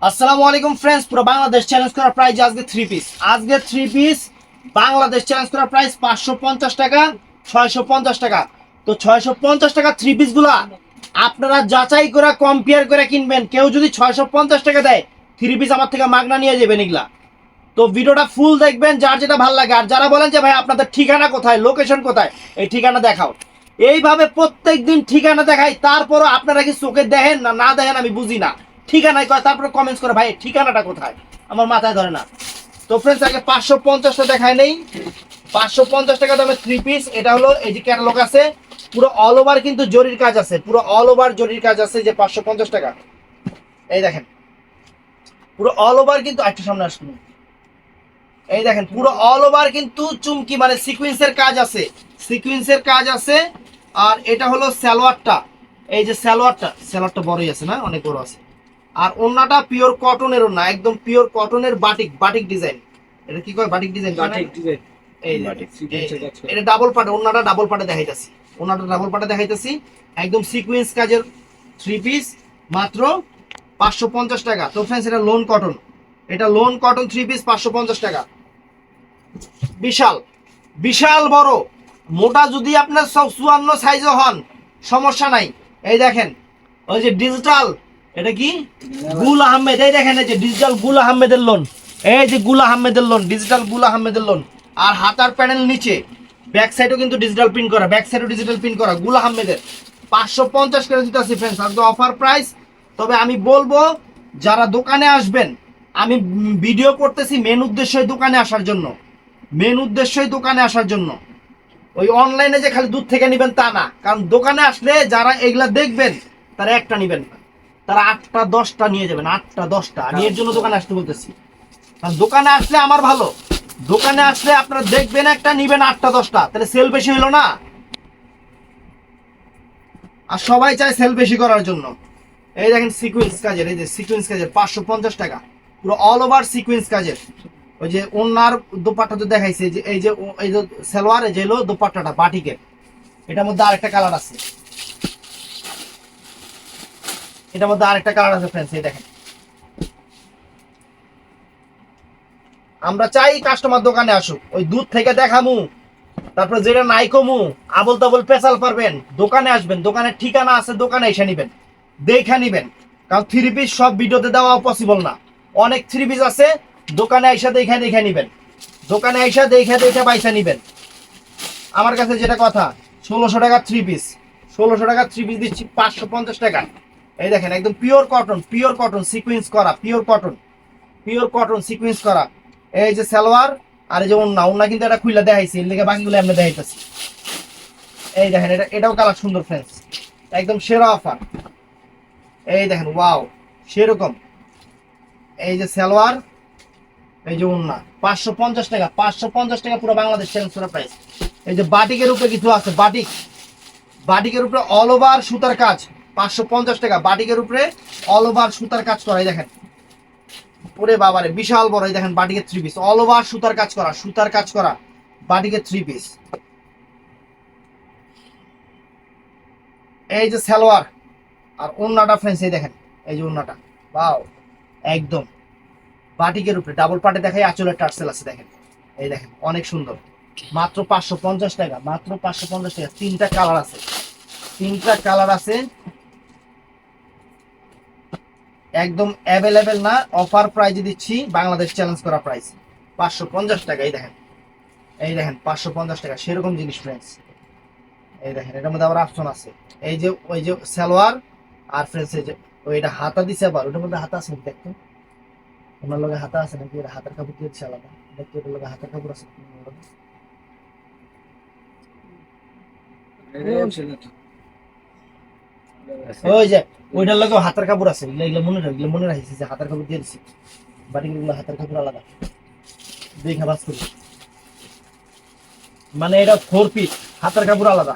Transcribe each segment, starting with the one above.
আসসালামু আলাইকুম ফ্রেন্ডস, পুরো বাংলাদেশ চ্যালেঞ্জ করা প্রাইস আজকে থ্রি পিস বাংলাদেশ চ্যালেঞ্জ করা প্রাইস 550 টাকা, 650 টাকা। তো 650 টাকা থ্রি পিস গুলা আপনারা যাচাই করে কম্পেয়ার করে কিনবেন। কেউ যদি 650 টাকা দেয় থ্রি পিস আমার থেকে মাগনা নিয়ে যাবেন এগুলা। তো ভিডিওটা ফুল দেখবেন, যার যেটা ভালো লাগে। আর যারা বলেন যে ভাই আপনাদের ঠিকানা কোথায়, লোকেশন কোথায়, এই ঠিকানা দেখাও। এইভাবে প্রত্যেক দিন ঠিকানা দেখাই, তারপরও আপনারা কি চোখে দেখেন না না দেখেন আমি বুঝি না। ঠিকানায় কয়, তারপরে কমেন্টস করে ভাই ঠিকানাটা কোথায়, আমার মাথায় ধরে না। তো ফ্রেন্ডস, আগে 550টা দেখায় নেই। 550 টাকা দামের থ্রি পিস। এটা হলো এই যে ক্যাটালগ আছে, পুরো অল ওভার কিন্তু জরির কাজ আছে, পুরো অল ওভার জরির কাজ আছে। যে 550 টাকা, এই দেখেন পুরো অল ওভার কিন্তু একটা সামনে আসুন, এই দেখেন পুরো অল ওভার কিন্তু চুমকি মানে সিকোয়েন্সের কাজ আছে, সিকোয়েন্সের কাজ আছে। আর এটা হলো সালোয়ারটা, এই যে সালোয়ারটা বড়ই আছে না, অনেক বড় আছে। আর ওন্নাটা পিওর কটনের ওন্না, একদম পিওর কটনের বাটিক বাটিক ডিজাইন। এটা কি কয়, বাটিক ডিজাইন, বাটিক ডিজাইন। এই এটা ডাবল পাটে, ওন্নাটা ডাবল পাটে দেখাইতাছি, ওন্নাটা ডাবল পাটে দেখাইতাছি। একদম সিকোয়েন্স কাজের থ্রি পিস, মাত্র 550 টাকা। তো ফ্রেন্ডস, এটা লোন কটন, এটা লোন কটন থ্রি পিস 550 টাকা। বিশাল বিশাল বড় মোটা, যদি আপনার সব 54 সাইজও হন সমস্যা নাই। এই দেখেন ওই যে ডিজিটাল, এটা কি গুল আহমেদ, এই দেখেন এই যে ডিজিটাল গুল আহমেদের লোন, এই যে গুল আহমেদের লোন, ডিজিটাল গুল আহমেদের লোন। আর হাতার প্যানেল নিচে ব্যাক সাইডও কিন্তু ডিজিটাল প্রিন্ট করা, ব্যাক সাইডও ডিজিটাল প্রিন্ট করা গুল আহমেদের। 550 করে দিতেছি ফ্রেন্ডস, একদম অফার প্রাইস। তবে আমি বলবো যারা দোকানে আসবেন, আমি ভিডিও করতেছি মেন উদ্দেশ্যই দোকানে আসার জন্য, মেন উদ্দেশ্যই দোকানে আসার জন্য। ওই অনলাইনে যে খালি দুধ থেকে নেবেন তা না, কারণ দোকানে আসলে যারা এগুলা দেখবেন তারা একটা নেবেন না, তারা 8টা 10টা নিয়ে যাবেন, 8টা 10টা। আমি এর জন্য দোকানে আসতে বলতেছি, কারণ দোকানে আসলে আমার ভালো। দোকানে আসলে আপনারা দেখবেন একটা নিবেন 8টা 10টা, তাহলে সেল বেশি হইলো না। আর সবাই চায় সেল বেশি করার জন্য। এই দেখেন সিকোয়েন্স কাজের, এই যে সিকোয়েন্স কাজের 550 টাকা, পুরো অল ওভার সিকোয়েন্স কাজের। ওই যে ওনার দোপাট্টাটা দেখাইছে, যে এই যে এই যে সালোয়ার, এই যে হলো দোপাট্টাটা বাটিকের। এটার মধ্যে আরেকটা কালার আছে, এটার মধ্যে আরেকটা কালার আছে ফ্রেন্ডস, এই দেখেন। আমরা চাই কাস্টমার দোকানে আসুক, ওই দুধ থেকে দেখামু, তারপর যেটা নাই কমু আবল তাবল পেশাল পারবেন। দোকানে আসবেন, দোকানের ঠিকানা আছে, দোকানে এসে নিবেন, দেখে নিবেন। কারণ থ্রি পিস সব ভিডিওতে দেওয়া পসিবল না, অনেক থ্রি পিস আছে। দোকানে আইসা দেখে দেখে নিবেন, দোকানে আইসা দেখে দেখে পয়সা নিবেন। আমার কাছে যেটা কথা, 1600 টাকা থ্রি পিস, 1600 টাকা থ্রি পিস দিচ্ছি 550 টাকা। এই দেখেন একদম pure cotton, pure cotton sequence করা, pure cotton, pure cotton sequence করা। এই যে সালোয়ার, আর এই যে ওন্না, ওন্না কিন্তু এটা খুইলা দেখাইছি, এর লেগে বাকিগুলো আমরা দেখাইতেছি। এই দেখেন এটাও কালার সুন্দর ফ্রেন্ডস, একদম সেরা অফার। এই দেখেন ওয়াও, সেরকম। এই যে সালোয়ার, এই যে ওন্না, 550 টাকা, 550 টাকা পুরো বাংলাদেশ চ্যালেঞ্জ করা প্রাইস। এই যে বাটিকের উপরে কিছু আছে, বাটিক, বাটিকের উপরে অল ওভার সুতার কাজ, 550 টাকা। বাটিকের উপরে অল ওভার সুতার কাজ করা, এই দেখেন ওরে বাবারে বিশাল বড়। এই দেখেন বাটিকের থ্রি পিস, অল ওভার সুতার কাজ করা, সুতার কাজ করা বাটিকের থ্রি পিস। এই যে সালোয়ার আর ওন্নাটা ফ্রেন্ডস, এই দেখেন এই যে ওন্নাটা, বাও, একদম বাটিকের উপরে ডাবল পাটে দেখাই, আঁচলের টার্সেল আছে দেখেন। এই দেখেন অনেক সুন্দর, মাত্র 550 টাকা, মাত্র 550 টাকা। তিনটা কালার আছে, তিনটা কালার আছে, একদম অ্যাভেলেবেল না, অফার প্রাইজে দিচ্ছি, বাংলাদেশ চ্যালেঞ্জ করা প্রাইস 550 টাকা। এই দেখেন, এই দেখেন 550 টাকা, সেরকম জিনিস ফ্রেন্ডস। এই দেখেন এটার মধ্যে আবার অপশন আছে, এই যে ওই যে সালোয়ার আর ফ্রেন্ডস, এই যে ওইটা হাতা দিছে, আবার ওটার মধ্যে হাতা আছে দেখতে, ওনার লগে হাতা আছে নাকি, এটা হাতের কাপড় দিয়েছে আলাদা দেখতে, ওটার লগে হাতের কাপড় আছে। ওই যে ওইটার লগে হাতের কাপড় আছে, এগুলো মনে রাখ, এগুলো মনে রাখিস যে হাতের কাপড় দিয়ে দিছি। বাটিগুলো হাতের কাপড় আলাদা, দেখা বাস করি, মানে এটা 4 পিস, হাতের কাপড় আলাদা,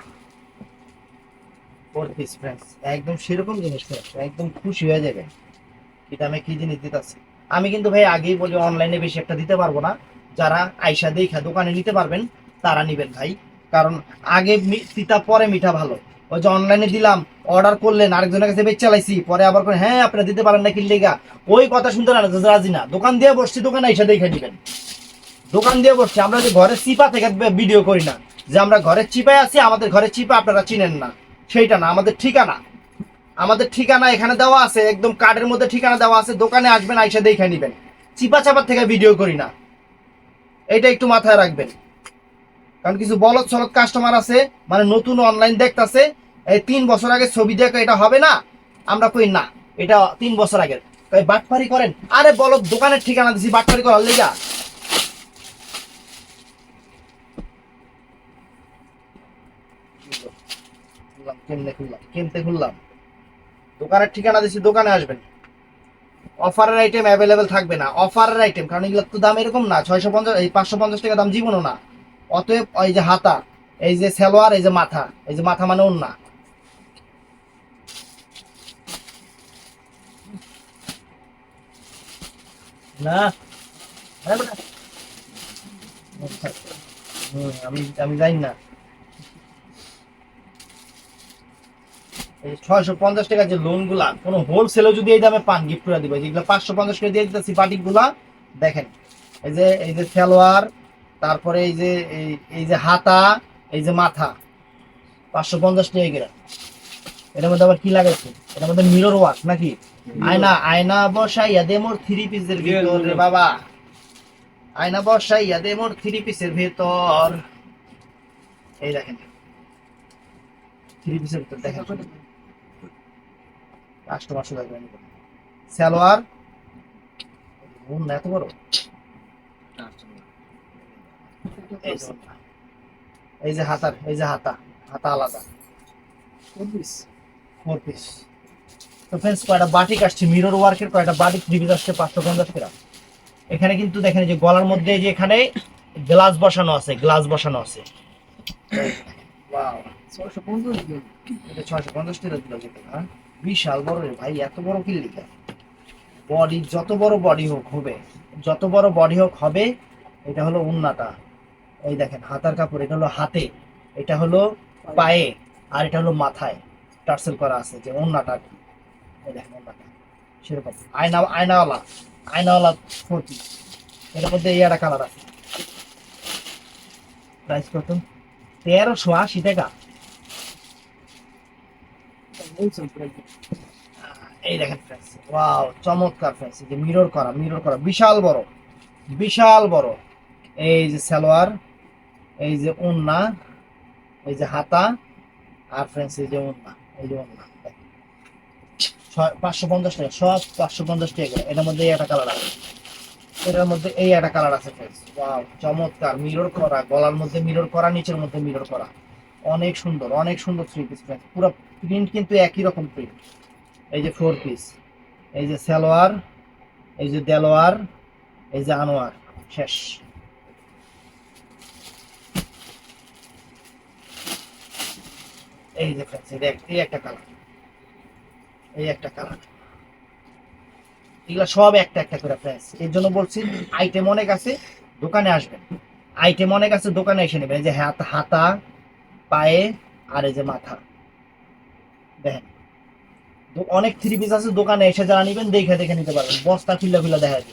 4 পিস ফ্রেন্ডস। একদম সেরকম জিনিস ফ্রেন্ডস, একদম খুশি হয়ে যাবে কি দামে কি জিনিস দিতেছে। আমি কিন্তু ভাই আগেই বলি, অনলাইনে বেশি একটা দিতে পারবো না। যারা আইসা দেখা দোকানে নিতে পারবেন তারা নিবেন ভাই, কারণ আগে তিতা পরে মিঠা ভালো। ওই যে অনলাইনে দিলাম, অর্ডার করলেন, আরেকজনের কাছে বেচ চালাইছি, পরে আবার করে হ্যাঁ আপনারা দিতে পারেন না কিনলে গা, ওই কথা শুনতে রাজি না। দোকান দিয়ে বসছি, দোকানে এসে দেখে দিবেন। দোকান দিয়ে বসছি, আমরা যে ঘরে চিপা থেকে ভিডিও করি না, যে আমরা ঘরের চিপায় আছি, আমাদের ঘরের চিপা আপনারা চিনেন না, সেইটা না। আমাদের ঠিকানা এখানে দেওয়া আছে, একদম কার্ডের মধ্যে ঠিকানা দেওয়া আছে। দোকানে আসবেন, আইসা দেখে নিবেন। চিপা চাপার থেকে ভিডিও করি না, এইটা একটু মাথায় রাখবেন। কারণ কিছু বলদ সলদ কাস্টমার আছে, মানে নতুন অনলাইন দেখতেছে, এই 3 বছর আগে ছবি দেখে এটা হবে না, আমরা কই না এটা 3 বছর আগের, বাটপারি করেন। আরে বলদ, দোকানের ঠিকানা দিছি, বাটপারি করার লেগা? কেমতে খুললাম, দোকানের ঠিকানা দিছি, দোকানে আসবেন। অফারের আইটেম অ্যাভেলেবেল থাকবে না, অফারের আইটেম, কারণ এগুলো তো দাম এরকম না, 650 এই 550 টাকা দাম জীবনও না। অতএব এই যে হাতা, এই যে সালোয়ার, এই যে মাথা, এই যে মাথা মানে ওন্না। না আমি আমি জানি না। এই 650 টাকা যে লোন গুলা, কোনো হোলসেলও যদি এই দামে পান, গিফট করে দিবে। যেগুলো 550 করে দিয়ে দিতেছি বাটিক গুলা, দেখেন এই যে সালোয়ার, তারপরে এই যে হাতা, এই যে মাথা, 550 টাকা করে। এটার মধ্যে আবার কি লাগাইছে, এটার মধ্যে মিরর ওয়ার্ক নাকি? আয়না আয়না বসাইয়া দে মোর 3 পিসের ভিতর রে বাবা, আয়না বসাইয়া দে মোর 3 পিসের ভেতর। এই দেখেন 3 পিসের ভিতর, দেখেন কাস্টমার শুধু সালোয়ার, এত বড়। এই যে হাতার, এই যে হাতা, হাতা আলাদা 4 পিস। তো ফ্রেন্ডস, কয়টা বাটিক আসছে মিরর ওয়ার্কের, কয়টা বাটিক 3 পিস আসছে 550 টাকা। এখানে কিন্তু দেখেন যে গলার মধ্যে যে এখানে গ্লাস বসানো আছে, গ্লাস বসানো আছে। ওয়াও, 650 টাকা দিল যেটা, হ্যাঁ বিশাল বড় রে ভাই, এত বড় কি লিখা? বডি যত বড় বডি হোক হবে, যত বড় বডি হোক হবে। এটা হলো উন্নাটা, এই দেখেন হাতার কাপড়, এটা হলো হাতে, এটা হলো পায়ে, আর এটা হলো মাথায় টার্সেল করা আছে যে উন্নাটা আর কি। এই দেখেন উন্নাটা সেরকম আয়নাওয়ালা, আয়নাওয়ালা 4 পিস। এটার মধ্যে এই একটা কালার আছে। প্রাইস কত? 1380 টাকা। এই দেখেন ফ্রেন্ডস, ওয়াও চমৎকার ফ্রেন্ডস, যে মিরর করা বিশাল বড়, বিশাল বড়। এই যে সালোয়ার, এই যে ওন্না, এই যে হাতা, আর ফ্রেন্ডস এই যে ওন্না, এই যে ওন্না। 550 টাকা, সব 550 টাকা করে। এটার মধ্যে এই একটা কালার আছে, এটার মধ্যে এই একটা কালার আছে ফ্রেন্ডস। ওয়াও চমৎকার, মিরর করা, গলার মধ্যে মিরর করা, নিচের মধ্যে মিরর করা, অনেক সুন্দর, অনেক সুন্দর 3 পিস ফ্রেন্ডস। পুরো প্রিন্ট কিন্তু একই রকম প্রিন্ট। এই যে 4 পিস, এই যে সালোয়ার, এই যে দেলোয়ার, এই যে আনোয়ার, শেষ। এই যে ফ্রেন্ডস, এই একটা কালার, এই একটা কালার, এগুলা সব একটা একটা করে ফ্রেন্ডস। এর জন্য বলছি আইটেম অনেক আছে, দোকানে আসবেন। আইটেম অনেক আছে, দোকানে এসে নেবেন। এই যে হাতা, পায়ে, আর এই যে মাথা, দেখেন অনেক 3 পিস আছে। দোকানে এসে যারা নিবেন দেখে দেখে নিতে পারবেন, বস্তা খুলে খুলে দেখা যাবে।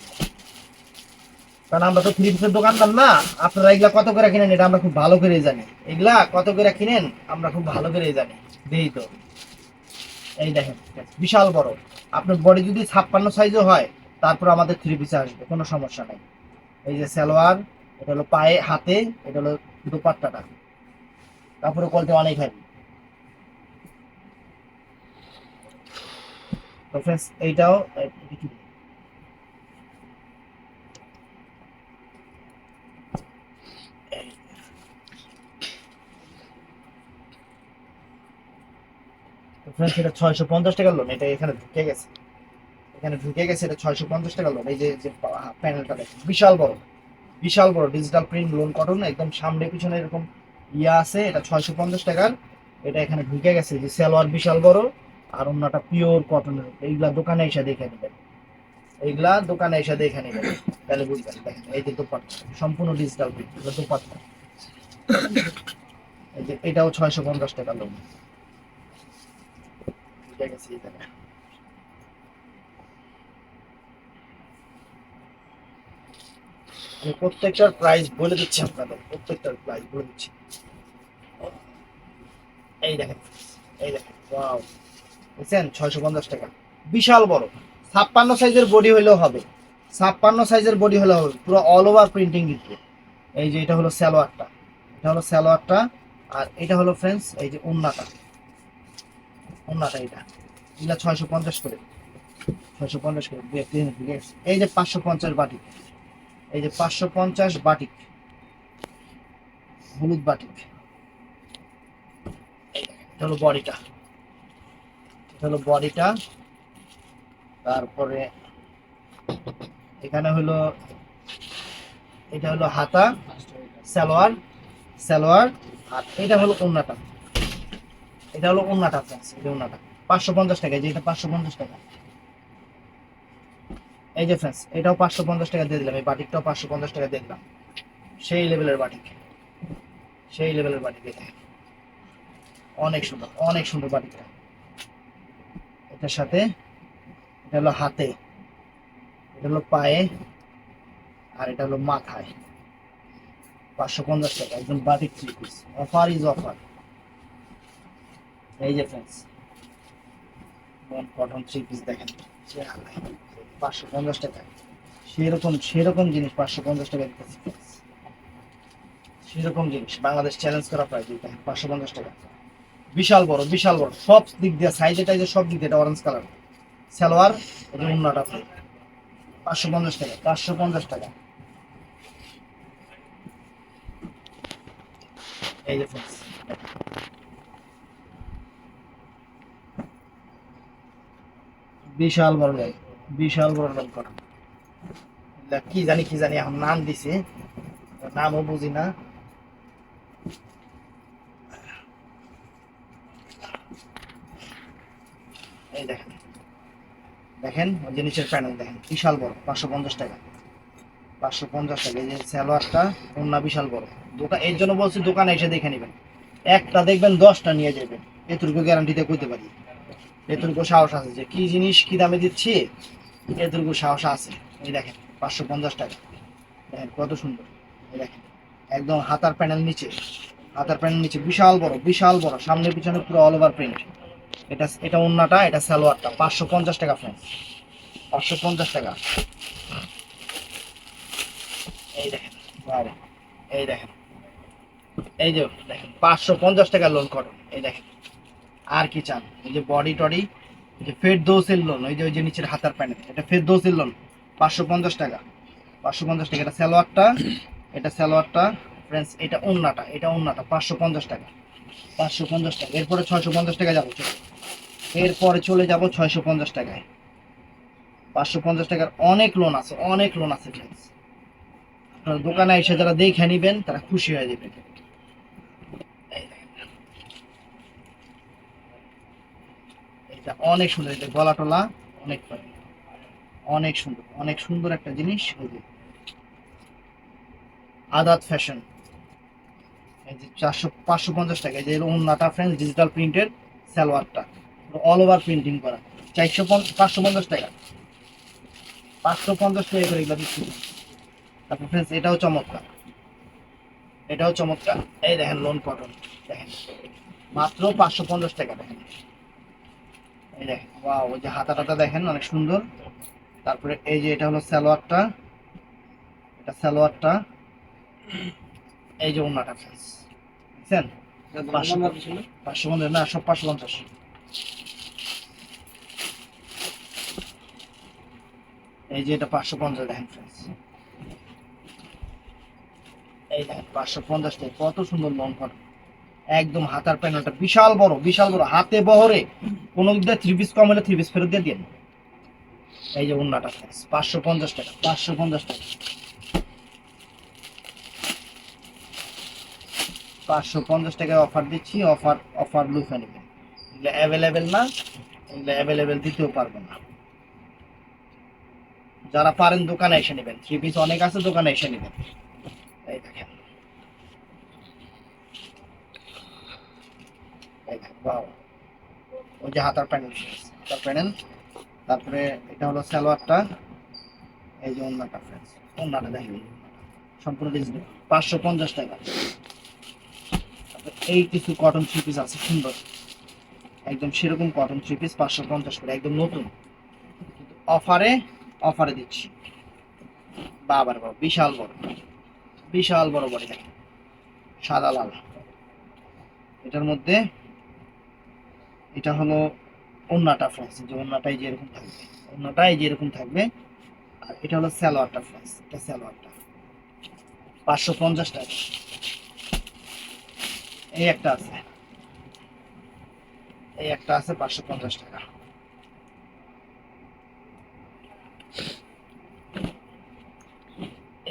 কারণ আমরা তো 3 পিসের দোকানদার না, আপনারা এগুলা কত করে কিনেন এটা আমরা খুব ভালো করে জানি। এগুলা কত করে কিনেন আমরা খুব ভালো করে জানি, দেই তো। এই দেখেন বিশাল বড়, আপনার বডি যদি 56 সাইজও হয়, তারপর আমাদের 3 পিসে আসবে, কোনো সমস্যা নাই। এই যে সালোয়ার, এটা হলো পায়ে, হাতে, এটা হলো দোপাট্টাটা, কাপড়ের কোয়ালিটি অনেক হেভি। তো ফ্রেন্ডস এইটাও ফ্রেন্ডস, এটা 650 টাকা লোন, এটা এখানে ঢুকে গেছে, এখানে ঢুকে গেছে, এটা 650 টাকা লোন। এই যে প্যানেলটা দেখেন বিশাল বড়, বিশাল বড় ডিজিটাল প্রিন্ট লোন কটন, একদম সামনে পিছনে এরকম ইয়া আছে। এটা 650 টাকার, এটা এখানে ঢুকে গেছে। যে সালোয়ার বিশাল বড়, আর অন্যটা পিওর কটনের। এইগুলা দোকানে এসে দেখে নেবেন, এইগুলা দোকানে এসে দেখে নেবেন, তাহলে বুঝবেন। দেখেন এই যে দোপাট্টা সম্পূর্ণ ডিজিটাল প্রিন্ট দোপাট্টা। এই যে এটাও 650 টাকা লোন। গেছে এই জায়গায়। আমি প্রত্যেকটার প্রাইস বলে দিচ্ছি আপনাদের, প্রত্যেকটার প্রাইস বলে দিচ্ছি। এই দেখেন, এই দেখেন, ওয়াও, বুঝছেন? 650 টাকা, বিশাল বড়। 56 সাইজের বডি হলেও হবে, 56 সাইজের বডি হলেও হবে, পুরো অল ওভার প্রিন্টিং কিন্তু। এই যে এটা হলো সালোয়ারটা, এটা হলো সালোয়ারটা, আর এটা হলো ফ্রেন্ডস এই যে ওন্নাটা, ওন্নাটা এটা, এগুলা 650 করে, 650 করে। এই যে 550 বাটিক, এই যে 550 বাটিক, হলুদ বাটিক। এই দেখেন, এটা হলো বডিটা, এটা হলো বডিটা। তারপরে এখানে হলো, এটা হলো হাতা, সালোয়ার, সালোয়ার, আর এটা হলো ওন্নাটা, এটা হলো ওন্নাটা ফ্রেন্ডস, এই যে ওন্নাটা 550 টাকা, এই যে এটা 550 টাকা। এই যে ফ্রেন্ডস এটাও 550 টাকা দিয়ে দিলাম, এই বাটিকটাও 550 টাকা দিয়ে দিলাম। সেই লেভেলের বাটিক, সেই লেভেলের বাটিক, এটা অনেক সুন্দর, অনেক সুন্দর বাটিকটা। এটার সাথে এটা হলো হাতে, এটা হলো পায়ে, আর এটা হলো মাথায়। 550 টাকা একদম batik three piece, offer is offer. এই যে ফ্রেন্ডস কটন থ্রি পিস দেখেন, 550 টাকা, সেরকম সেরকম জিনিস 550 টাকা দিতেছি, সেরকম জিনিস বাংলাদেশ চ্যালেঞ্জ করা প্রাইস, 550 টাকা। বিশাল বড়, বিশাল বড়, সব দিক দিয়ে সাইজে টাইজে সব দিক দিয়ে। এটা অরেঞ্জ কালার সালোয়ার, এটা ওন্নাটা 550 টাকা, 550 টাকা। এই যে ফ্রেন্ডস বিশাল বড় লাইন, বিশাল বড় লাইন করা, কি জানি কি জানি এখন নাম দিছে, নামও বুঝি না। এই দেখেন, দেখেন ওই যে নিচের প্যানেল দেখেন, বিশাল বড়, 550 টাকা, 550 টাকা। এই যে সালোয়ারটা, ওন্না বিশাল বড়। দোকান এর জন্য বলছি দোকানে এসে দেখে নেবেন, একটা দেখবেন 10টা নিয়ে যাবেন, এটুকু গ্যারান্টিতে কইতে পারি। এটুকু সাহস আছে যে কি জিনিস কি দামে দিচ্ছি, এটুকু সাহস আছে। এই দেখেন 550 টাকা, দেখেন কত সুন্দর। এই দেখেন একদম হাতার প্যানেল নিচে, হাতার প্যানেল নিচে বিশাল বড়, বিশাল বড়, সামনে পিছনে পুরো অল ওভার প্রিন্ট। এটা এটা ওন্নাটা, এটা সালোয়ারটা, 550 টাকা ফ্রেন্ডস, 550 টাকা। এই দেখেন, বাবা, এই দেখেন, এই যে দেখেন 550 টাকা লোন কটন। এই দেখেন আর কি চান? এই যে বডি টডি, এই যে ফেরদৌসের লোন, ওই যে ওই যে নিচের হাতার প্যানেল, এটা ফেরদৌসের লোন, 550 টাকা, 550 টাকা। এটা সালোয়ারটা, এটা সালোয়ারটা ফ্রেন্ডস, এটা ওন্নাটা, এটা ওন্নাটা 550 টাকা, 550 টাকা। এরপরে 650 টাকা যাবো, এরপরে চলে যাব 650 টাকায়। 550 টাকার অনেক লোন আছে, অনেক লোন আছে ফ্রেন্ডস। আপনার দোকানে এসে যারা দেখে নিবেন তারা খুশি হয়ে যাবে। এটা অনেক সুন্দর, এটা গলা টলা অনেক অনেক সুন্দর, অনেক সুন্দর একটা জিনিস। এই যে আদাত ফ্যাশন, এই যে 550 টাকা। এই যে ওন্নাটা ফ্রেন্ডস, ডিজিটাল প্রিন্টের সালোয়ারটা, অল ওভার প্রিন্টিং করা, 550 টাকা, 550 টাকা করে এগুলো দিচ্ছি। তারপর ফ্রেন্ডস এটাও চমৎকার, এটাও চমৎকার। এই দেখেন লোন কটন, দেখেন মাত্র 550 টাকা। দেখেন এই দেখেন, ওয়াও, ওই যে হাতা টাতা দেখেন অনেক সুন্দর। তারপরে এই যে এটা হলো সালোয়ারটা, এটা সালোয়ারটা, এই যে ওন্নাটা ফ্রেন্ডস, বুঝছেন? 550 না, সব 550। এই যে এটা 550 দেখেন ফ্রেন্ডস, এই দেখেন 550 টাকা, কত সুন্দর লোন কটন। একদম হাতার প্যানেলটা বিশাল বড়, বিশাল বড়, হাতে বহরে। কোনো দিক দিয়ে থ্রি পিস কম হলে থ্রি পিস ফেরত দিয়ে দিন। এই যে ওন্নাটা ফ্রেন্ডস, 550 টাকা, 550 টাকা, 550 টাকায় অফার দিচ্ছি। অফার, অফার লুফে নেবেন। এগুলো অ্যাভেলেবেল না, এগুলো অ্যাভেলেবেল দিতেও পারবো না। যারা পারেন দোকানে এসে নেবেন, থ্রি পিস অনেক আছে, দোকানে এসে নেবেন। এই দেখেন, এই দেখেন, বাহ, ওই যে হাতার প্যানেল, হাতার প্যানেল। তারপরে এটা হলো সালোয়ারটা, এই যে ওন্নাটা ফ্রেন্ডস, ওন্নাটা দেখেন সম্পূর্ণ ডিজিটাল 550 টাকা। এই কিছু কটন থ্রি পিস আছে সুন্দর, একদম সেরকম কটন থ্রি পিস 550 করে, একদম নতুন, কিন্তু অফারে দিচ্ছি। বাবার বাবা, বিশাল বড়, বিশাল বড় বড় দেখেন, সাদা লাল। এটার মধ্যে এটা হলো ওন্নাটা ফ্রেন্ডস, যে ওন্নাটাই যেরকম থাকবে, ওন্নাটাই যেরকম থাকবে। আর এটা হলো সালোয়ারটা ফ্রেন্ডস, এটা সালোয়ারটা 550 টাকা। এই একটা আছে, এই একটা আছে 550 টাকা।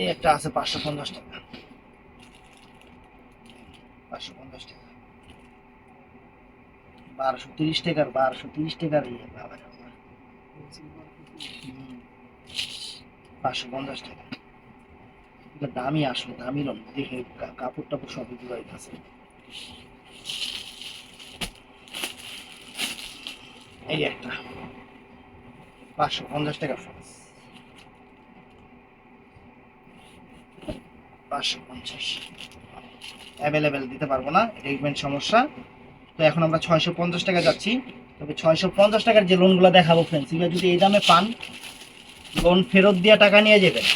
এই একটা আছে 550 টাকা, 550 টাকা। 1230 টাকার, 1230 টাকার ইয়ে বাবা, 550 টাকা। এগুলো দামি, আসলে দামি রঙ দেখে কাপড় টাপড় সবই জুড়াই আছে। এই একটা 550 টাকা ফ্রেন্ডস, 550। অ্যাভেলেবেল দিতে পারবো না, রেগুমেন্ট সমস্যা। তো এখন আমরা 650 টাকা যাচ্ছি। তবে 650 টাকার যে লোনগুলো দেখাবো ফ্রেন্ডস, এগুলো যদি এই দামে পান, লোন ফেরত দিয়ে টাকা নিয়ে যাবেন।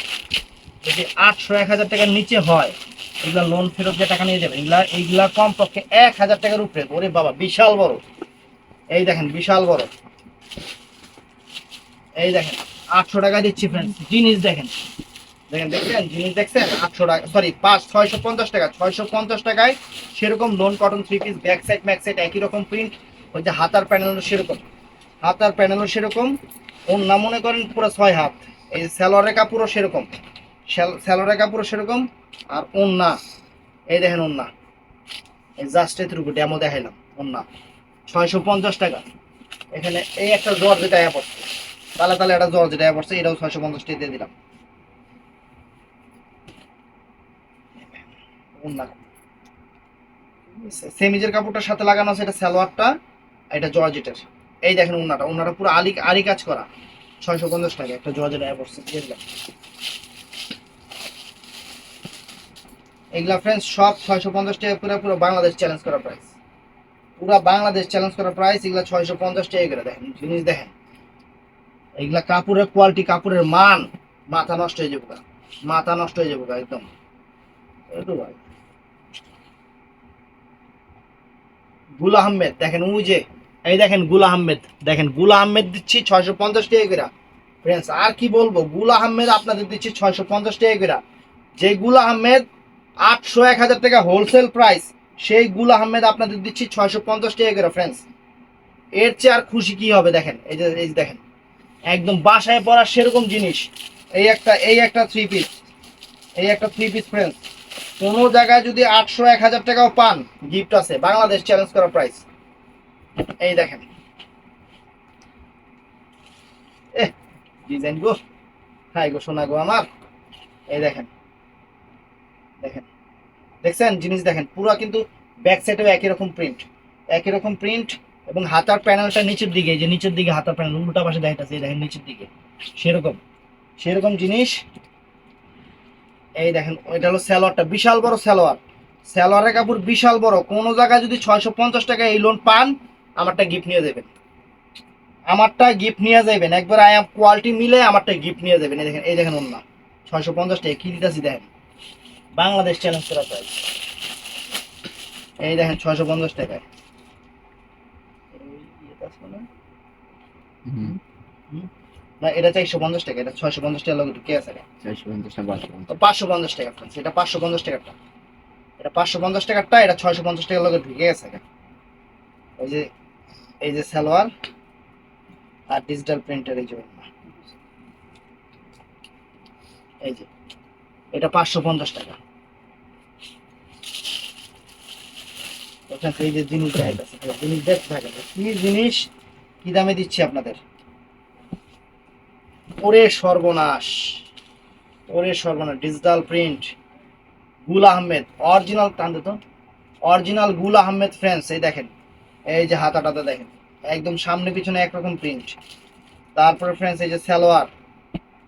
যদি 800-1000 টাকার নিচে হয়, এগুলা লোন ফেরত দিয়ে টাকা নিয়ে যাবেন। এইগুলা কমপক্ষে 1000 টাকার উপরে। ওরে বাবা, বিশাল বড়, এই দেখেন বিশাল বড়, এই দেখেন 800 টাকা দিচ্ছি ফ্রেন্ডস। জিনিস দেখেন, দেখেন দেখছেন, জিনিস দেখছেন, 800 টাকা, সরি 650 টাকা, 650 টাকায় সেরকম loan cotton three piece, back side Mac side একই রকম প্রিন্ট। ওই যে হাতার প্যানেলও সেরকম, হাতার প্যানেলও সেরকম, ওন্না মনে করেন পুরো 6 হাত। এই স্যালোয়ারের কাপড়ও সেরকম, স্যালোয়ারের কাপড়ও সেরকম। আর ওন্না, এই দেখেন ওন্না, এই জাস্ট এতটুকু ডেমো দেখাইলাম। ওন্না 650 টাকা। এখানে এই একটা জ্বর যেটা পড়ছে, তাহলে একটা জ্বর যেটা পড়ছে, এটাও 650 টাকা দিয়ে দিলাম। ওন্না সেমিজের কাপড়টার সাথে লাগানো আছে, এটা সালোয়ারটা, এটা জর্জেটের। এই দেখেন ওন্নাটা, ওন্নাটা পুরো আরি কাজ করা, 650 টাকা একটা জর্জেট পড়ছে দিয়ে দিলাম। এগুলা ফ্রেন্ডস সব 650 টাকা করে, পুরো বাংলাদেশ চ্যালেঞ্জ করা প্রাইস, পুরো বাংলাদেশ চ্যালেঞ্জ করা প্রাইস। এগুলা 650 টাকা করে। দেখেন জিনিস দেখেন, এগুলা কাপড়ের কোয়ালিটি, কাপড়ের মান, মাথা নষ্ট হয়ে যাবো, মাথা নষ্ট হয়ে যাবো একদম। ভাই গুল আহমেদ দেখেন, ওই যে এই দেখেন গুল আহমেদ, দেখেন গুল আহমেদ দিচ্ছি 650 টাকা করে ফ্রেন্ডস। আর কি বলবো, গুল আহমেদ আপনাদের দিচ্ছি 650 টাকা করে। যে গুল আহমেদ 800-1000 টাকা হোলসেল প্রাইস, সেই গুল আহমেদ আপনাদের দিচ্ছি 650 টাকা করে ফ্রেন্ডস। এর চেয়ে আর খুশি কি হবে? দেখেন এই যে দেখেন, একদম বাসায় পরার সেরকম জিনিস। এই একটা থ্রি পিস, এই একটা থ্রি পিস ফ্রেন্ডস, কোনো জায়গায় যদি 800-1000 টাকাও পান, গিফট আছে, বাংলাদেশ চ্যালেঞ্জ করা প্রাইস। এই দেখেন, ডিজাইন গো, হাই গো সোনা গো আমার। এই দেখেন, দেখেন দেখছেন জিনিস দেখেন, পুরো কিন্তু ব্যাক সাইডেও একই রকম প্রিন্ট, একই রকম প্রিন্ট। এবং হাতার প্যানেলটা নিচের দিকে, যে নিচের দিকে হাতার প্যানেল উল্টা পাশে দেখাইতেছে, এই দেখেন নিচের দিকে সেরকম, সেরকম জিনিস। এই দেখেন, ওইটা হলো সালোয়ারটা, বিশাল বড় সালোয়ার, সালোয়ারের কাপড় বিশাল বড়। কোনো জায়গায় যদি 650 টাকা এই লোন পান, আমারটা গিফট নিয়ে যাবেন, আমারটা গিফট নিয়ে যাবেন একবার। কোয়ালিটি মিলে আমারটা গিফট নিয়ে যাবেন। এই দেখেন, এই দেখেন ওন্না 650 টাকা কি দিতেছি দেখেন, বাংলাদেশ চ্যালেঞ্জ করা প্রাইস। এই দেখেন 650 টাকায়। না এটা 450 টাকা, এটা 650 টাকা লোক কে আছে? 550 টাকা ফ্রেন্ডস, এটা 550 টাকাটা, এটা 550 টাকারটা, এটা 650 টাকার লোকে ঢুকে গেছে। এই যে, এই যে সালোয়ার আর ডিজিটাল প্রিন্টের এই যে, এই যে এটা 550 টাকা। এই যে জিনিস দেখাইতেছে, জিনিস দেখতে থাকেন কি জিনিস, কি দামে দিচ্ছি আপনাদের। ওরে সর্বনাশ, ওরে সর্বনাশ, ডিজিটাল প্রিন্ট গুল আহমেদ, অরিজিনাল টানতে তো, অরিজিনাল গুল আহমেদ ফ্রেন্ডস। এই দেখেন, এই যে হাতাটাতে দেখেন, একদম সামনে পিছনে একরকম প্রিন্ট। তারপরে ফ্রেন্ডস এই যে সালোয়ার,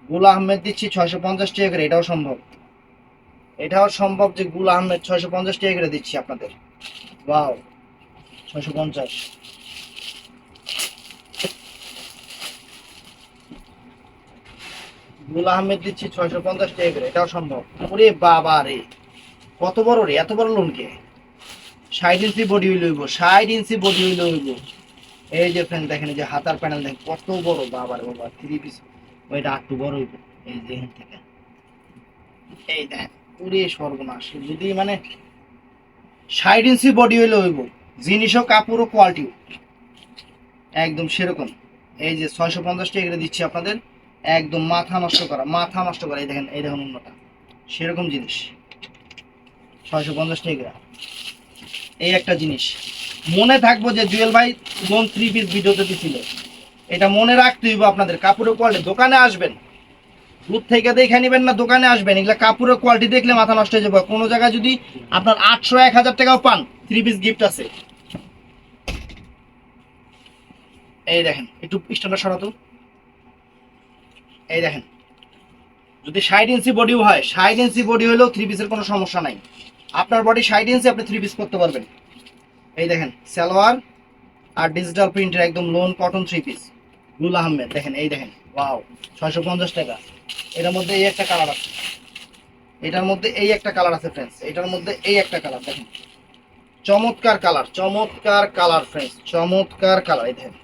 গুল আহমেদ দিচ্ছি 650 টাকা করে। এটাও সম্ভব যে গুল আহমেদ 650 টাকা করে দিচ্ছি আপনাদের। ওয়াও, 650। গুল আহমেদ দিচ্ছি 650 টাকা করে, এটাও সম্ভব। ওরে বাবা রে, কত বড় রে, এত বড় লোন কে? 60 ইঞ্চি বডি হইল হইব, 60 ইঞ্চি বডি হইল হইব। এই যে ফ্রেন্ড দেখেন, এই যে হাতার প্যানেল দেখেন কত বড়, বাবা রে বাবা, 3 পিস। ওইটা একটু বড় হইব। এই যে এখান থেকে এই দেখেন, পুরে সর্বনাশ। যদি মানে 60 ইঞ্চি বডি হইলে হইব, জিনিসও কাপড়ও কোয়ালিটিও একদম সেরকম। এই যে 650 টাকা করে দিচ্ছি আপনাদের, একদম মাথা নষ্ট করা, মাথা নষ্ট করা। এই দেখেন, এই দেখুন অন্যটা সেরকম জিনিস, 650 টাকা। এই একটা জিনিস মনে থাকবো যে জুয়েল ভাই লোন 3 পিস ভিডিওতে দিছিল, এটা মনে রাখতে হইব আপনাদের। কাপড়ের কোয়ালিটি, দোকানে আসবেন, দূর থেকে দেখে নিবেন না, দোকানে আসবেন, এগুলা কাপড়ের কোয়ালিটি দেখলে মাথা নষ্ট হয়ে যাবে। কোনো জায়গায় যদি আপনার 800 1000 টাকাও পান, 3 পিস গিফট আছে। এই দেখেন, একটু স্ট্যান্ডার্ড সরাতো। এই দেখেন, যদি 60 ইঞ্চি বডিও হয়, 60 ইঞ্চি বডি হলেও 3 পিসের কোনো সমস্যা নাই। আপনার বডি 60 ইঞ্চি, আপনি 3 পিস করতে পারবেন। এই দেখেন সালোয়ার আর ডিজিটাল প্রিন্টের একদম লোন কটন 3 পিস গুল আহমেদ। দেখেন, এই দেখেন, ওয়াও, 650 টাকা। এটার মধ্যে এই একটা কালার আছে, এটার মধ্যে এই একটা কালার আছে ফ্রেন্ডস, এটার মধ্যে এই একটা কালার দেখেন, চমৎকার কালার, চমৎকার কালার ফ্রেন্ডস, চমৎকার কালার। এই দেখেন,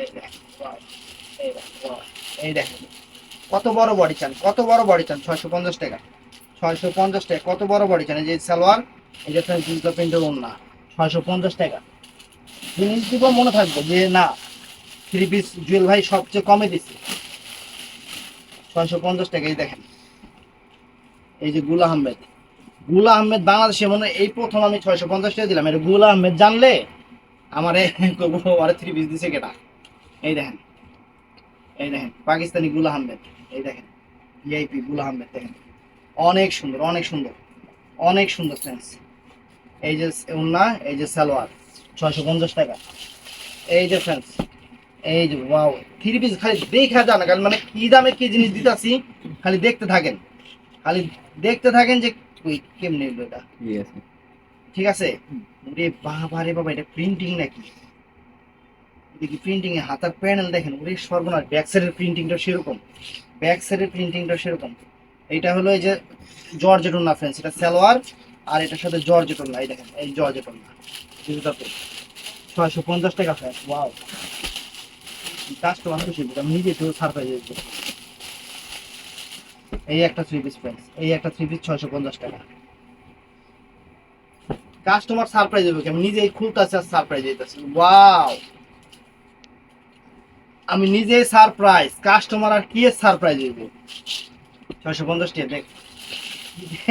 এই দেখেন, wow, এই দেখেন, wow, এই দেখেন কত বড় বডি চান, কত বড় বডি চান, 650 টাকা, 650 টাকা। কত বড় বডি চান? এই যে সালোয়ার, এই যে ডিজিটাল প্রিন্টের ওড়না, 650 টাকা। জিনিস দিব মনে থাকবো যে না, 3 পিস জুয়েল ভাই সবচেয়ে কমে দিচ্ছে, 650 টাকা। এই দেখেন, এই যে গুল আহমেদ, গুল আহমেদ বাংলাদেশে মনে হয় এই প্রথম আমি 650 টাকা দিলাম। এটা গুল আহমেদ জানলে আমারে আরে 3 পিস দিছে কেটা। এই দেখেন, এই দেখেন পাকিস্তানি গুল আহমেদ, এই দেখেন ভিআইপি গুল আহমেদ, দেখেন অনেক সুন্দর, অনেক সুন্দর, অনেক সুন্দর ফ্রেন্ডস। এই যে ওন্না, এই যে সালোয়ার, 650 টাকা। এই যে ফ্রেন্ডস, এই যে ওয়াও, 3 পিস খালি দেখা যান না, মানে কি দামে কি জিনিস দিতাছি, খালি দেখতে থাকেন, খালি দেখতে থাকেন যে ওই কেমনে হলো এটা। ঠিক আছে, ওরে বাবা রে বাবা, এটা প্রিন্টিং নাকি? দেখি প্রিন্টিং এ হাতার প্যানেল দেখেন, ওরে সর্বনাশ। ব্যাক সাইডের প্রিন্টিংটা সেরকম, ব্যাক সাইডের প্রিন্টিংটা সেরকম। এটা হলো এই যে জর্জেট ওড়না ফ্রেন্ডস, এটা সালোয়ার আর এটার সাথে জর্জেট ওড়না। এই দেখেন, এই জর্জেট ওড়না, 650 টাকা ফ্রেন্ডস। ওয়াও, কাস্টমার খুশি, আমি নিজে তো সারপ্রাইজ হয়েছি। এই একটা 3 পিস ফ্রেন্ডস, এই একটা 3 পিস 650 টাকা। কাস্টমার সারপ্রাইজ হবে, আমি নিজেই খুলতেছি আর সারপ্রাইজ হইতাছি। ওয়াও, আমি নিজেই সারপ্রাইজ, কাস্টমার আর কি সারপ্রাইজ হইবে। 650 টাকা দেখ,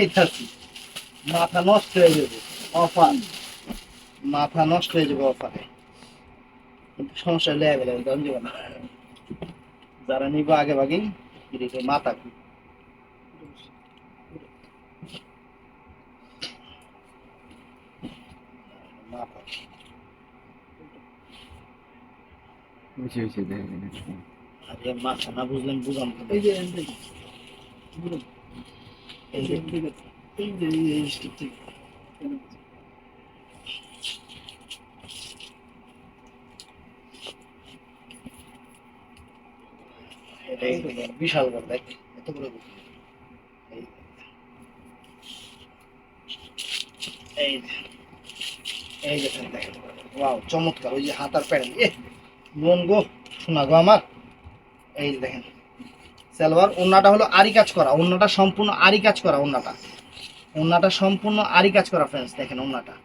এইটাছি মাথা নষ্ট হয়ে যাবে। অফার, মাথা নষ্ট হয়ে যাবে অফারে। কিন্তু সমস্যা হলে অ্যাভেলেবেল দাম দেবে না, যারা নিব আগে ভাগেই মাথা মাথা। আরে মাথা না বুঝলেন, বুঝান তো। এই যে এই যে এই যে এই স্টিক থেকে এটাই বিশাল বড়, দেখ এত বড়। এই এই এই যে দেখেন, ওয়াও চমৎকার। ওই যে হাতার প্যানেল, এ মন গো, শোনা গো আমার। এই যে দেখেন সালোয়ার, ওন্নাটা হলো আরি কাজ করা, ওন্নাটা সম্পূর্ণ আরি কাজ করা, ওন্নাটা, ওন্নাটা সম্পূর্ণ আরি কাজ করা ফ্রেন্ডস। দেখেন ওন্নাটা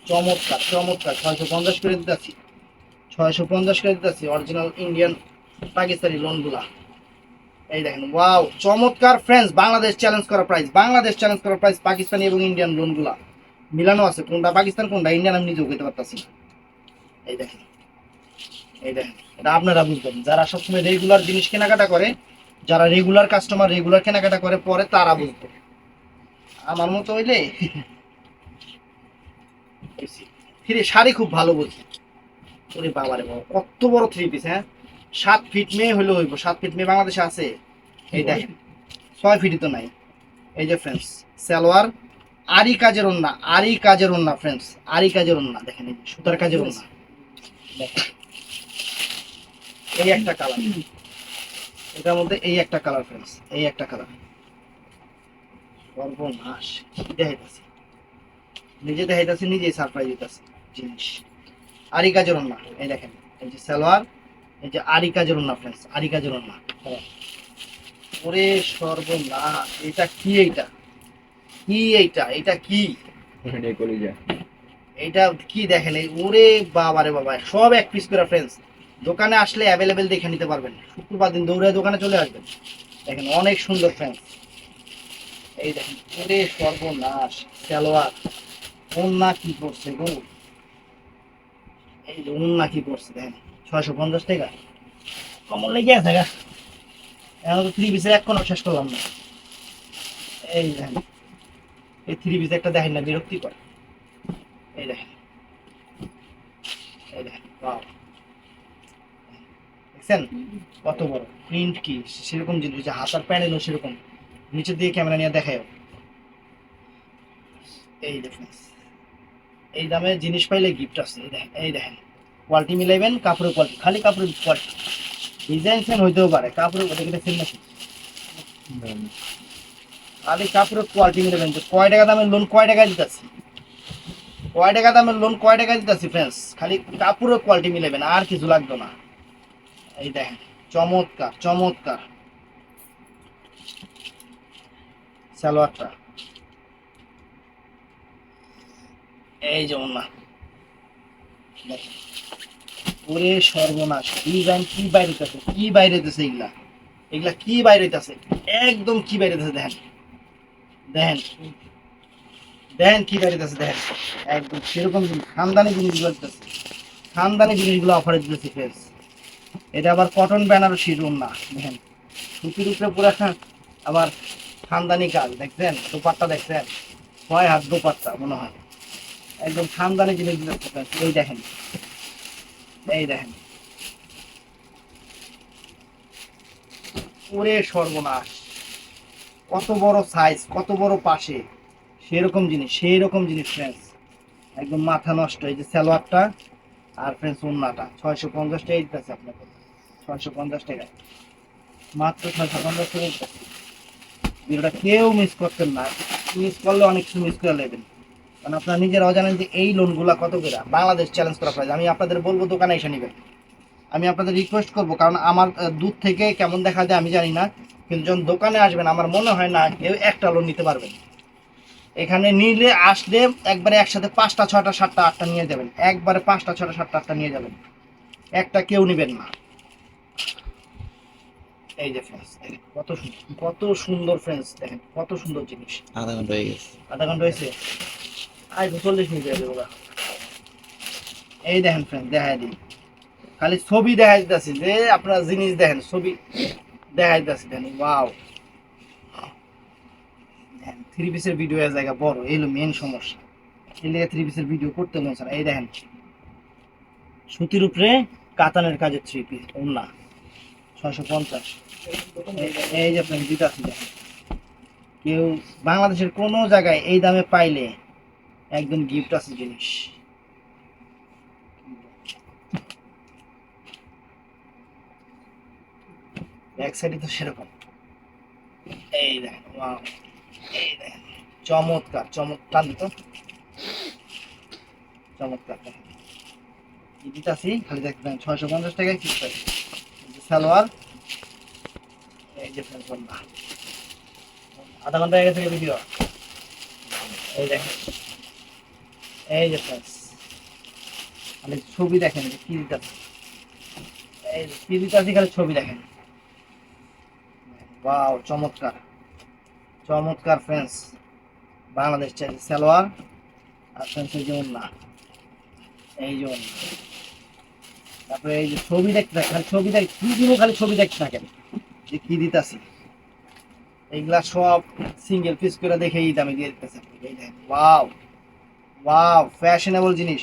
চমৎকার, চমৎকার। 650 করে দিতেছি, 650 করে দিতেছি, অরিজিনাল ইন্ডিয়ান পাকিস্তানি লোনগুলা। এই দেখেন, ওয়াও চমৎকার ফ্রেন্ডস। বাংলাদেশ চ্যালেঞ্জ করা প্রাইস, বাংলাদেশ চ্যালেঞ্জ করা প্রাইস। পাকিস্তানি এবং ইন্ডিয়ান লোনগুলা মিলানো আছে, কোনটা পাকিস্তান কোনটা ইন্ডিয়ান আমি নিজেও কইতে পারতাছি না। এই দেখেন, এই দেখেন, এটা আপনারা বুঝবেন যারা সবসময় রেগুলার জিনিস কেনাকাটা করে, যারা রেগুলার কাস্টমার, রেগুলার কেনাকাটা করে পরে, তারা বুঝবে। আমার মতো হইলে শাড়ি খুব ভালো বুঝি। ওরে বাবারে বাবা, কত বড় 3 পিস! হ্যাঁ, 7 ফিট মেয়ে হইলে হইব। 7 ফিট মেয়ে বাংলাদেশে আছে? এই দেখেন, 6 ফিটই তো নাই। এই যে ফ্রেন্ডস, সালোয়ার, আরি কাজের ওন্না, আরি কাজের ওন্না ফ্রেন্ডস, আরি কাজের ওন্না দেখেন, এই যে সুতার কাজের ওন্না দেখেন। এই একটা কালার, এটার মধ্যে এই একটা কালার ফ্রেন্ডস, এই একটা কালার। সর্বনাশ, কি দেখাইতেছি, নিজে দেখাইতেছি, নিজেই সারপ্রাইজ দিতেছি জিনিস। আরি কাজের ওন্না, এই দেখেন, এই যে সালোয়ার, এই যে আরি কাজের ওন্না ফ্রেন্ডস, আরি কাজের ওন্না। ওরে সর্বনাশ, এটা কি? এইটা কি? এটা কি? এটা কি দেখেন, এই ওরে বাবারে বাবা, সব 1 পিস করে ফ্রেন্ডস। দোকানে আসলে অ্যাভেলেবেল দেখে নিতে পারবেন, শুক্রবার দিন দৌড়ে দোকানে চলে আসবেন। দেখেন অনেক সুন্দর ফ্রেন্ডস, এই দেখেন। ওরে সর্বনাশ, সালোয়ার, ওন্না কি করছে গো, এই যে ওন্না কি করছে দেখেন। 650 টাকা কমন লেগে আছে গা। এখন তো 3 পিসের এক কোনো শেষ করলাম না। এই দেখেন, এই 3 পিস একটা দেখেন না, বিরক্তিকর। এই দেখেন, এই দেখেন, ওয়াও, দেখছেন কত বড় প্রিন্ট? কি সেরকম জিনিস, যে হাতার প্যানেলও সেরকম। নিচে দিয়ে ক্যামেরা নিয়ে দেখায়। এই দেখেন, এই দামে জিনিস পাইলে গিফট আছে। এই দেখেন, এই দেখেন, কোয়ালিটি মিলাইবেন, কাপড়ের কোয়ালিটি, খালি কাপড়ের কোয়ালিটি, ডিজাইন সেম হইতেও পারে, কাপড়ের ওটা সেম নাকি, খালি কাপড়ের কোয়ালিটি মিলাবেন। যে কয় টাকা দামের লোন কয় টাকা দিতেছি, কয় টাকা দামের লোন কয় টাকা দিতেছি ফ্রেন্ডস, খালি কাপড়ের কোয়ালিটি মিলাবেন, আর কিছু লাগবে না। এই দেখেন, চমৎকার চমৎকার সালোয়ারটা, এই যে ওন্না দেখেন। ওরে সর্বনাশ, ডিজাইন কি বাইরে হইতাছে, কি বাইরে হইতাছে, এগুলা এগুলা কি বাইরে হইতাছে, একদম কি বাইরে হইতাছে দেখেন, দেখেন দেখেন কি বাইরে হইতাছে দেখেন। একদম সেরকম খানদানি জিনিসগুলো দিতেছে, খানদানি জিনিসগুলো অফারে দিতেছে ফ্রেন্ডস। এটা আবার কটন বেনারসি ওন্না দেখেন, সুতির উপরে পুরা আবার খানদানি কাজ দেখছেন, দোপাট্টা দেখছেন, 6 হাত দোপাট্টা মনে হয়, একদম খানদানি জিনিস দিতেছে friends। এই দেখেন, এই দেখেন, ওরে সর্বনাশ, কত বড় সাইজ, কত বড় পাশে, সেরকম জিনিস, সেই রকম জিনিস ফ্রেন্ডস, একদম মাথা নষ্ট। এই যে সালোয়ারটা আর ফ্রেন্ডস ওন্নাটা 650 টাকা দিতেছে আপনাকে, 650 টাকা, মাত্র 650 টাকা দিতেছে। ভিডিওটা কেউ মিস করতেন না, মিস করলে অনেক কিছু মিস করে নেবেন, কারণ আপনারা নিজেরাও জানেন যে এই লোনগুলা কত করে। বাংলাদেশ চ্যালেঞ্জ করা প্রাইস, আমি আপনাদের বলবো দোকানে এসে নেবেন, আমি আপনাদের রিকোয়েস্ট করবো, কারণ আমার দূর থেকে কেমন দেখা যায় আমি জানি না, কিন্তু যখন দোকানে আসবেন আমার মনে হয় না কেউ একটা লোন নিতে পারবেন। এখানে নিলে আসলে একবারে একসাথে 5টা 6টা 7টা 8টা নিয়ে যাবেন, একবারে 5টা 6টা 7টা 8টা নিয়ে যাবেন, একটা কেউ নেবেন না। এই যে ফ্রেন্ডস দেখেন কত সুন্দর ফ্রেন্ডস, দেখেন কত সুন্দর জিনিস। আধা ঘন্টা হয়ে গেছে। আধা ঘন্টা হয়েছে, আজ 40 মিনিট যাবে বাবা। এই দেখেন ফ্রেন্ড, দেখাই দিই, খালি ছবি দেখাই দিতেছি যে আপনারা জিনিস দেখেন, ছবি দেখাই দিতেছি দেখেন। ওয়াও, 3 পিসের ভিডিও এর জায়গা বড়, এই হলো মেন সমস্যা, এই লেগে 3 পিসের ভিডিও করতে মন চায় না। এই দেখেন, সুতির উপরে কাতানের কাজের 3 পিস ওন্না 650। এই যে আপনার দুইটা আছে দেখেন, কেউ বাংলাদেশের কোনো জায়গায় এই দামে পাইলে একদম গিফট আছে জিনিস। ব্যাক সাইডে তো সেরকম। এই দেখেন, ওয়াও, এই দেখেন, চমৎকার চমৎকার দিত, চমৎকার দেখেন, দিতাছি খালি দেখবেন 650 টাকায় কি পাই। সালোয়ার, এই যে ওন্না, আধা ঘন্টা হয়ে গেছে ভিডিও। এই দেখেন, এই যে ফ্রেন্ডস, খালি ছবি দেখেন যে কি দিতেছে, এই যে কি দিতেছি, খালি ছবি দেখেন। ওয়াও, চমৎকার চমৎকার ফ্রেন্ডস, বাংলাদেশ সালোয়ার আর ফ্রেন্ডস এই যে ওন্না, এই যে ওন্না। তারপরে এই যে ছবি দেখতে থাকেন, খালি ছবি দেখ, কি দিব খালি ছবি দেখতে থাকেন যে কি দিতাছি। এইগুলা সব সিঙ্গেল পিস করে দেখে এই দামে দিয়ে দিতেছে। এই দেখেন, ওয়াও, ওয়াও, ফ্যাশনেবল জিনিস।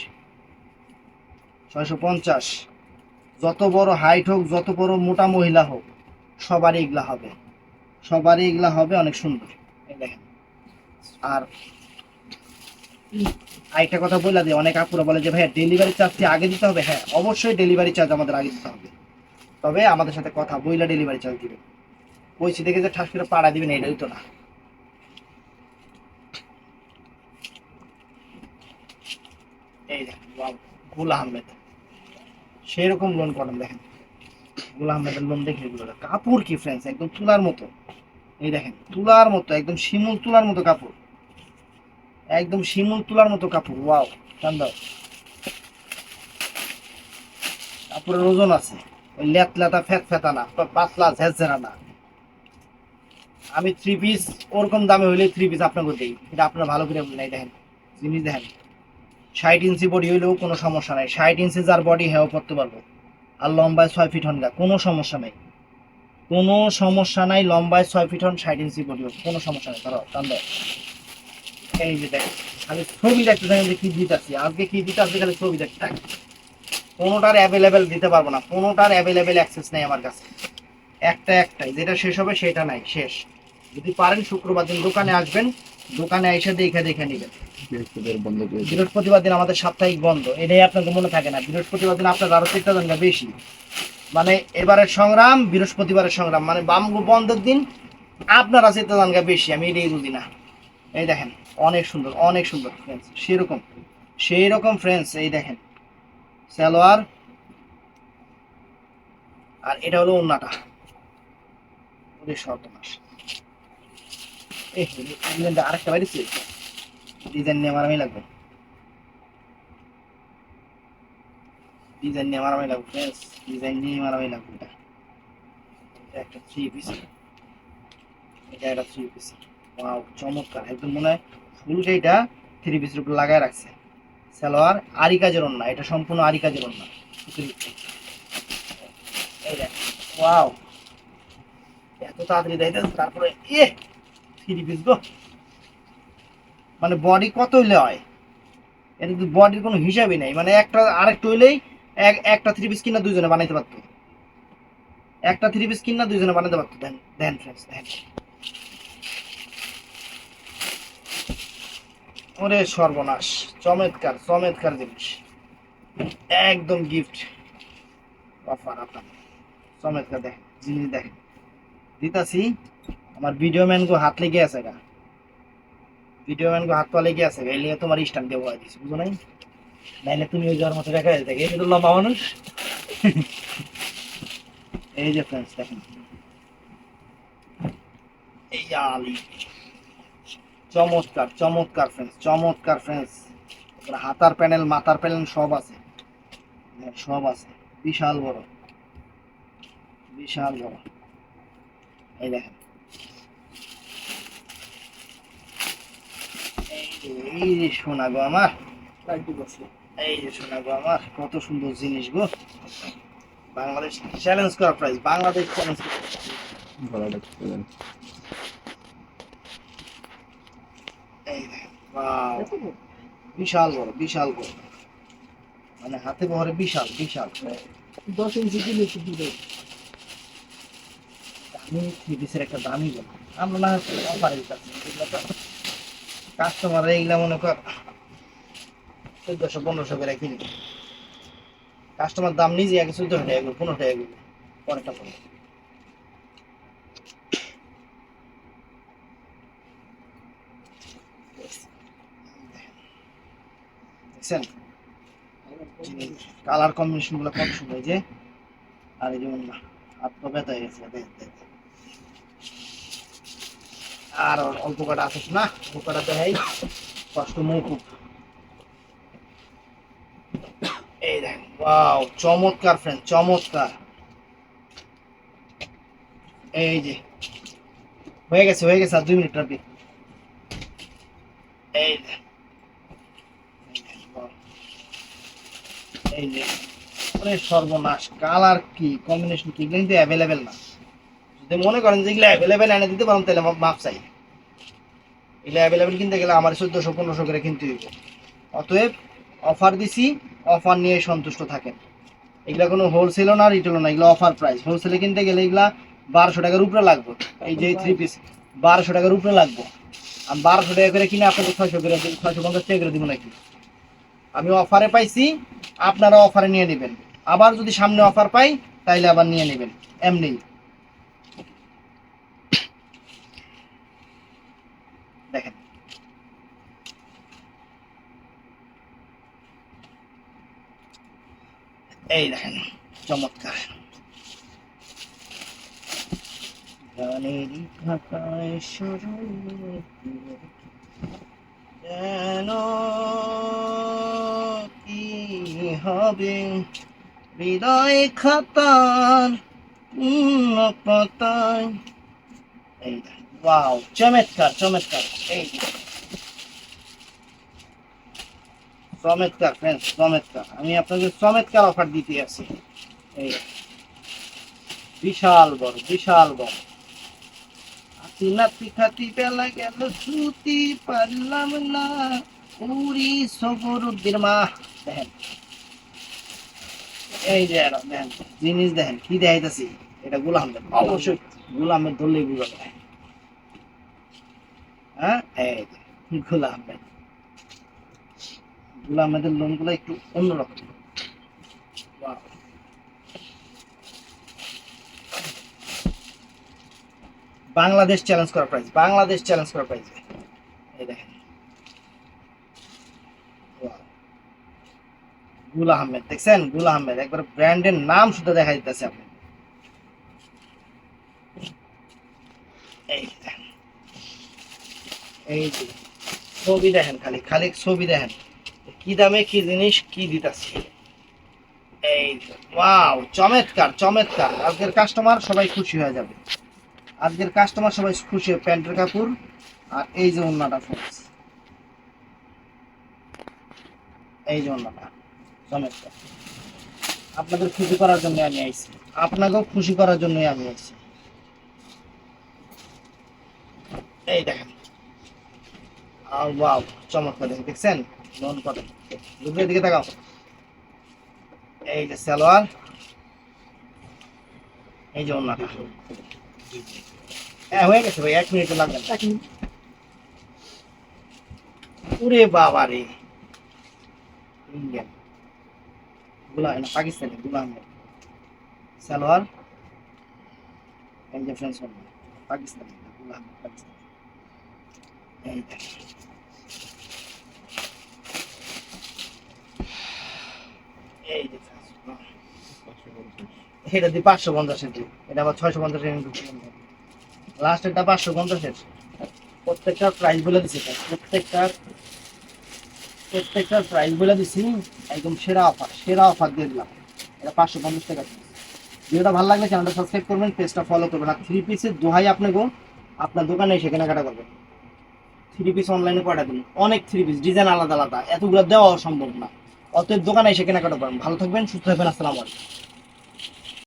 650। যত বড় হাইট হোক, যত বড় মোটা মহিলা হোক, সবারই এগুলা হবে, সবারই এগুলা হবে, অনেক সুন্দর। এই দেখেন। আর আরেকটা কথা বলে দিই, অনেক আপুরা বলে যে ভাইয়া ডেলিভারি চার্জ কি আগে দিতে হবে? হ্যাঁ, অবশ্যই ডেলিভারি চার্জ আমাদের আগে দিতে হবে, তবে আমাদের সাথে কথা বইলা ডেলিভারি চার্জ দিবেন। কইছি দেখে যে ঠাস করে পাড়া দিবেন, এটাই তো না। এই দেখেন, ওয়াও, গুল আহমেদ, সেরকম লোন করেন দেখেন। গুল আহমেদের লোন দেখে এগুলো কাপড় কি ফ্রেন্ডস, একদম তুলার মতো। এই দেখেন, তুলার মতো, একদম শিমুল তুলার মতো কাপড়, একদম শিমুল তুলার মতো কাপড়। ওয়াও, সুন্দর। কাপড়ের ওজন আছে, ওই লেতলেতা ফ্যাত ফেতা না, পাতলা ঝেরঝেরা না। আমি থ্রি পিস ওরকম দামে হইলে থ্রি পিস আপনাকে দিই, এটা আপনারা ভালো করে বলেন। এই দেখেন, জিনিস দেখেন। 60 ইঞ্চি বডি হইলেও কোনো সমস্যা নাই, 60 ইঞ্চি যার বডি হ্যাঁ পড়তে পারবো। আর লম্বায় 6 ফিট হন গা, কোনো সমস্যা নাই, কোনো সমস্যা নাই। লম্বায় 6 ফিট হন, 60 ইঞ্চি বডি হোক, কোনো সমস্যা নেই। ধরো টান্দা। এই যে দেখেন, খালি ছবি দেখতে থাকেন যে কি দিতেছি আজকে, কি দিতে আসবে, খালি ছবি দেখতে থাকেন। কোনোটার অ্যাভেলেবেল দিতে পারবো না, কোনোটার অ্যাভেলেবেল অ্যাক্সেস নেই আমার কাছে। একটাই যেটা শেষ হবে সেটা নাই, শেষ। যদি পারেন শুক্রবার দিন দোকানে আসবেন, দোকানে এসে দেখে দেখে নেবেন। বৃহস্পতিবার দিন আমাদের সাপ্তাহিক বন্ধ, এটাই আপনাদের মনে থাকে না। বৃহস্পতিবার দিন আপনার আরো 4টা বেশি, মানে এবারের সংগ্রাম বৃহস্পতিবারের সংগ্রাম, মানে বামগু বন্ধের দিন আপনারা 4টা বেশি, আমি এটাই বুঝি না। এই দেখেন, অনেক সুন্দর, অনেক সুন্দর ফ্রেন্ডস, সেরকম সেই রকম ফ্রেন্ডস। এই দেখেন সালোয়ার, আর এটা হলো ওন্নাটা। ওরে সর্বনাশ, আরেকটা বাইরেছে, ডিজাইন নিয়ে মারামারি লাগবে, ডিজাইন নিয়ে মারামারি লাগবে ফ্রেন্ডস, ডিজাইন নিয়ে মারামারি লাগবে। এটা একটা থ্রি পিস, এটা একটা থ্রি পিস। ওয়াও, চমৎকার, একদম মনে হয় ফুলটা এটা থ্রি পিসের উপর লাগায় রাখছে। সালোয়ার আরি কাজের ওন্না, এটা সম্পূর্ণ আরি কাজের ওন্না। এই দেখ, ওয়াও, এত তাড়াতাড়ি দেয়, তারপরে থ্রি পিস গো, মানে বডি কত হইলে হয়? এটা তো বডির কোনো হিসাবই নাই, মানে একটা আরেকটা হইলেই একটা থ্রি পিস কিনা দুইজনে বানাইতে পারতো, একটা থ্রি পিস কিনা দুইজনে বানাইতে পারতো। দেন দেন ফ্রেন্ডস, দেন। ওরে সর্বনাশ, চমৎকার চমৎকার জিনিস, একদম গিফট অফার আপনার। চমৎকার দেখেন জিনিস, দেখেন দিতাছি। আমার ভিডিও ম্যান গো হাত লেগে আছে গা, ভিডিও ম্যান গো হাত পা লেগে আছে গা, এলিয়ে তোমার স্ট্যান্ড দিয়ে বয়া দিছি, বুঝো নাই? নাইলে তুমি ওই যাওয়ার মতো দেখা যায়, এই তো লম্বা মানুষ। এই যে ফ্রেন্ডস দেখেন, এই আলি, চমৎকার চমৎকার ফ্রেন্ডস, চমৎকার ফ্রেন্ডস। হাতার প্যানেল, মাথার প্যানেল সব আছে, সব আছে। বিশাল বড়, বিশাল বড়। এই দেখেন, এই যে সোনা গো আমার, এই যে সোনা গো আমার, কত সুন্দর জিনিস গো। বাংলাদেশ চ্যালেঞ্জ করা প্রাইস, বাংলাদেশ চ্যালেঞ্জ করা। এই দেখেন, ওয়াও, বিশাল বড়, বিশাল বড়, মানে হাতে বহরে বিশাল বিশাল। 10 ইঞ্চি দিলে দামি থ্রি পিসের একটা দামি বল, আমরা না অফারে দিচ্ছি এগুলো তো কাস্টমার এইগুলা মনে কর 1400-1500 করে কিনি, কাস্টমার দাম নিজে আগে 1400 টাকা, 15 টাকা পরেরটা পরে। দেখছেন কালার কম্বিনেশন গুলো কত সুন্দর, যে আর এই যেমন হাত পা ব্যথা হয়ে গেছে, আর অল্প কটা আছে না, অল্প কটা দেখাই, কষ্ট মুকুব। এই দেখেন, ওয়াও, চমৎকার ফ্রেন্ড, চমৎকার। এই যে হয়ে গেছে, হয়ে গেছে, আর 2 মিনিট রাখবি। এই এই যে, ওরে সর্বনাশ, কালার কি কম্বিনেশন কি, এগুলো কিন্তু অ্যাভেলেবেল না। যদি মনে করেন যে এগুলো অ্যাভেলেবেল এনে দিতে পারেন, তাহলে মাপ চাই। এগুলো অ্যাভেলেবেল কিনতে গেলে আমার 1400-1500 করে কিনতে হইব, অতএব অফার দিছি, অফার নিয়ে সন্তুষ্ট থাকেন। এগুলা কোনো হোলসেলও না রিটেলও না, এগুলো অফার প্রাইস। হোলসেলে কিনতে গেলে এগুলা 1200 টাকার উপরে লাগবে। এই যে 3 পিস 1200 টাকার উপরে লাগবে। আমি 1200 টাকা করে কিনে আপনাদের 600 করে 650 টাকা করে দিব নাকি? আমি অফারে পাইছি, আপনারা অফারে নিয়ে নেবেন। আবার যদি সামনে অফার পাই তাইলে আবার নিয়ে নেবেন, এমনি দেখেন। এই দেখেন চমৎকার, গানেরই খাতায় স্মরণে যেন কি হবে হৃদয় খাতার পাতায়। এই দেখেন, ওয়াও, চমৎকার চমৎকার। এই চমৎকার ফ্রেন্ডস, চমৎকার। আমি আপনাদের চমৎকার অফার দিতে আছি। এই বিশাল বড়, বিশাল বড়। হাতি নাতি খাতি বেলা গেল ছুটি পারলাম না, উড়ি সবরুদ্দির মা। দেখেন এই যে দেখেন জিনিস, দেখেন কি দেখাইতেছি, এটা গোলাম আহমেদ। অবশ্যই গোলাম আহমেদ ধরলেই বুঝা যায়। হ্যাঁ, এই গোলাম আহমেদ, গোলাম আহমেদের লোন গুলো একটু অন্যরকম। বাংলাদেশ চ্যালেঞ্জ করা প্রাইস, বাংলাদেশ চ্যালেঞ্জ করা প্রাইস। এই দেখেন গুল আহমেদ, দেখছেন গুল আহমেদ, একবার ব্র্যান্ডের নাম শুধু দেখা দিতেছে আপনি। এই দেখেন, এই যে ছবি দেখেন, খালি খালি ছবি দেখেন, কি দামে কি জিনিস কি দিতেছি। এই ওয়াও, চমৎকার চমৎকার। আজকের কাস্টমার সবাই খুশি হয়ে যাবে, আজকের কাস্টমার সবাই খুশি হবে। প্যান্টের কাপড় আর এই যে ওন্নাটা ফ্রেন্ডস, এই যে ওন্নাটা চমৎকার। আপনাদের খুশি করার জন্য আমি আইছি, আপনাকেও খুশি করার জন্যই আমি আইছি। এই দেখেন, ওয়াও, চমৎকার। দেখছেন লোন কত, দুপুরের দিকে তাকাও। এই যে সালোয়ার, এই যে ওন্নাটা। হ্যাঁ হয়ে গেছে ভাই, 1 মিনিট লাগবে। ওরে বাবা রে, ইন্ডিয়ান গুলা না পাকিস্তানি গুলা আহমেদ সালোয়ার। এই যে ফ্রেন্ডস পাকিস্তানি গুলা আহমেদ পাকিস্তানি। এই দেখেন, এই যে এটা দিয়ে 550-এর দিই, এটা আবার 650-এর লাস্টেরটা 550-এর। প্রত্যেকটার প্রাইস বলে দিছি, প্রত্যেকটার প্রাইস বলে দিছি। একদম সেরা অফার, সেরা অফার দিয়ে দিলাম। এটা 550 টাকা। ভিডিওটা ভালো লাগলে চ্যানেলটা সাবস্ক্রাইব করবেন, পেজটা ফলো করবেন। আর 3 পিসের দোহাই আপনাকে আপনার দোকানে এসে কেনাকাটা করবেন। 3 পিস অনলাইনে কয়টা দিন, অনেক 3 পিস ডিজাইন আলাদা আলাদা, এতগুলো দেওয়া সম্ভব না। অতএব দোকানে এসে কেনাকাটা করবেন। ভালো থাকবেন, সুস্থ থাকবেন, আসসালামু আলাইকুম।